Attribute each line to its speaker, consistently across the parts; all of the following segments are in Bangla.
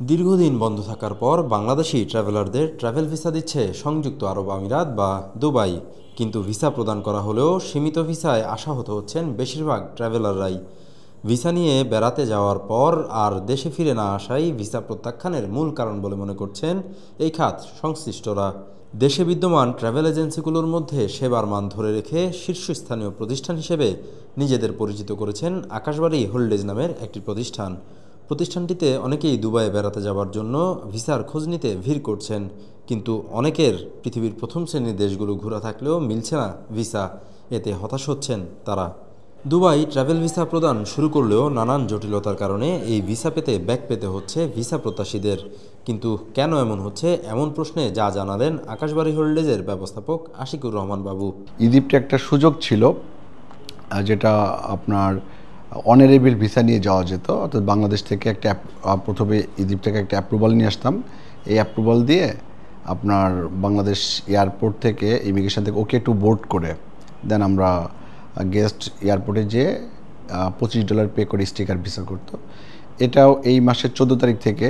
Speaker 1: দীর্ঘদিন বন্ধ থাকার পর বাংলাদেশি ট্রাভেলারদের ট্রাভেল ভিসা দিচ্ছে সংযুক্ত আরব আমিরাত বা দুবাই। কিন্তু ভিসা প্রদান করা হলেও সীমিত ভিসায় আশাহত হচ্ছেন বেশিরভাগ ট্রাভেলাররাই। ভিসা নিয়ে বেড়াতে যাওয়ার পর আর দেশে ফিরে না আসাই ভিসা প্রত্যাখ্যানের মূল কারণ বলে মনে করছেন এই খাত সংশ্লিষ্টরা। দেশে বিদ্যমান ট্রাভেল এজেন্সিগুলোর মধ্যে সেবার মান ধরে রেখে শীর্ষস্থানীয় প্রতিষ্ঠান হিসেবে নিজেদের পরিচিত করেছেন আকাশবাড়ি হোল্ডেজ নামের একটি প্রতিষ্ঠান। প্রতিষ্ঠানটিতে অনেকেই দুবাইয়ে বেড়াতে যাওয়ার জন্য ভিসার খোঁজ নিতে ভিড় করছেন, কিন্তু অনেকের পৃথিবীর প্রথম শ্রেণীর দেশগুলো ঘোরা থাকলেও মিলছে না ভিসা। এতে হতাশ হচ্ছেন তারা। দুবাই ট্রাভেল ভিসা প্রদান শুরু করলেও নানান জটিলতার কারণে এই ভিসা পেতে ব্যাক পেতে হচ্ছে ভিসা প্রত্যাশীদের। কিন্তু কেন এমন হচ্ছে, এমন প্রশ্নে যা জানালেন আকাশবাড়ি হোল্ডেজের ব্যবস্থাপক আশিকুর রহমান বাবু।
Speaker 2: ইজিপ্টে একটা সুযোগ ছিল, যেটা আপনার অনারেবল ভিসা নিয়ে যাওয়া যেত। অর্থাৎ বাংলাদেশ থেকে প্রথমে ইজিপ্ট থেকে একটা অ্যাপ্রুভাল নিয়ে আসতাম। এই অ্যাপ্রুভাল দিয়ে আপনার বাংলাদেশ এয়ারপোর্ট থেকে ইমিগ্রেশন থেকে ওকে টু বোর্ড করে দেন আমরা গেস্ট এয়ারপোর্টে যেয়ে $25 পে করে স্টিকার ভিসা করতো। এটাও এই মাসের 14 তারিখ থেকে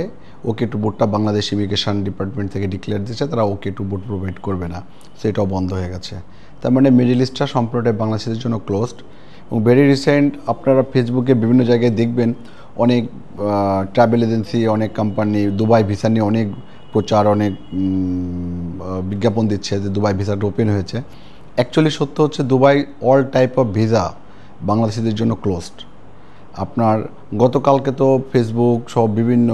Speaker 2: ওকে টু বোর্ডটা বাংলাদেশ ইমিগ্রেশন ডিপার্টমেন্ট থেকে ডিক্লেয়ার দিয়েছে, তারা ওকে টু বোর্ড প্রোভাইড করবে না, সেটাও বন্ধ হয়ে গেছে। তার মানে মিডল ইস্টটা সম্পূর্ণটাই বাংলাদেশের জন্য ক্লোজড। এবং ভেরি রিসেন্ট আপনারা ফেসবুকে বিভিন্ন জায়গায় দেখবেন অনেক ট্রাভেল এজেন্সি, অনেক কোম্পানি দুবাই ভিসা নিয়ে অনেক প্রচার, অনেক বিজ্ঞাপন দিচ্ছে যে দুবাই ভিসাটা ওপেন হয়েছে। অ্যাকচুয়ালি সত্য হচ্ছে Dubai all type of visa বাংলাদেশিদের জন্য ক্লোজড। আপনার গতকালকে তো ফেসবুক সব বিভিন্ন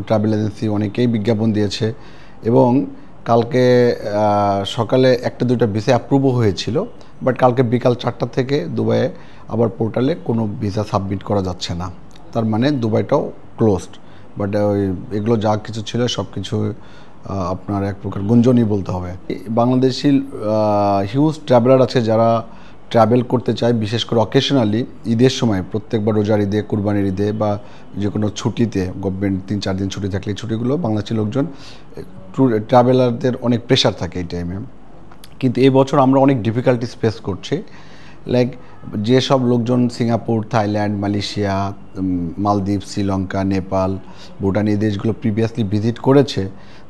Speaker 2: ট্রাভেল এজেন্সি অনেকেই বিজ্ঞাপন দিয়েছে, এবং কালকে সকালে একটা দুইটা ভিসা অ্যাপ্রুভও হয়েছিল, বাট কালকে বিকাল 4টা থেকে দুবাইয়ে আবার পোর্টালে কোনো ভিসা সাবমিট করা যাচ্ছে না। তার মানে দুবাইটাও ক্লোজড। বাট এগুলো যা কিছু ছিল সব কিছু আপনার এক প্রকার গুঞ্জনই বলতে হবে। বাংলাদেশি হিউজ ট্রাভেলার আছে যারা ট্রাভেল করতে চায়, বিশেষ করে অকেশনালি ঈদের সময়, প্রত্যেকবার রোজার ঈদে, কুরবানির ঈদে বা যে কোনো ছুটিতে, গভর্নমেন্ট 3-4 দিন ছুটি থাকলে এই ছুটিগুলো বাংলাদেশি লোকজন ট্রাভেলারদের অনেক প্রেশার থাকে এই টাইমে। কিন্তু এই বছর আমরা অনেক ডিফিকাল্টিস ফেস করছি। লাইক যেসব লোকজন সিঙ্গাপুর, থাইল্যান্ড, মালয়েশিয়া, মালদ্বীপ, শ্রীলঙ্কা, নেপাল, ভুটান এই দেশগুলো প্রিভিয়াসলি ভিজিট করেছে,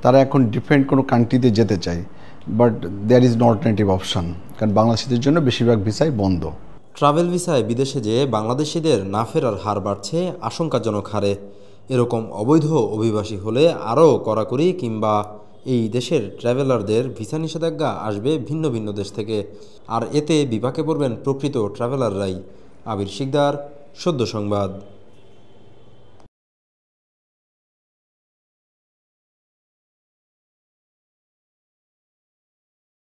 Speaker 2: তারা এখন ডিফারেন্ট কোনো কান্ট্রিতে যেতে চায়, but there is no alternative option, কারণ বাংলাদেশিদের জন্য বেশিরভাগ ভিসাই বন্ধ।
Speaker 1: ট্রাভেল ভিসায় বিদেশে যেয়ে বাংলাদেশিদের না ফেরার হার বাড়ছে আশঙ্কাজনক হারে। এরকম অবৈধ অভিবাসী হলে আরও কড়াকড়ি কিংবা এই দেশের ট্রাভেলারদের ভিসা নিষেধাজ্ঞা আসবে ভিন্ন ভিন্ন দেশ থেকে, আর এতে বিপাকে পড়বেন প্রকৃত ট্রাভেলাররাই। আবির শিকদার, সদ্য সংবাদ।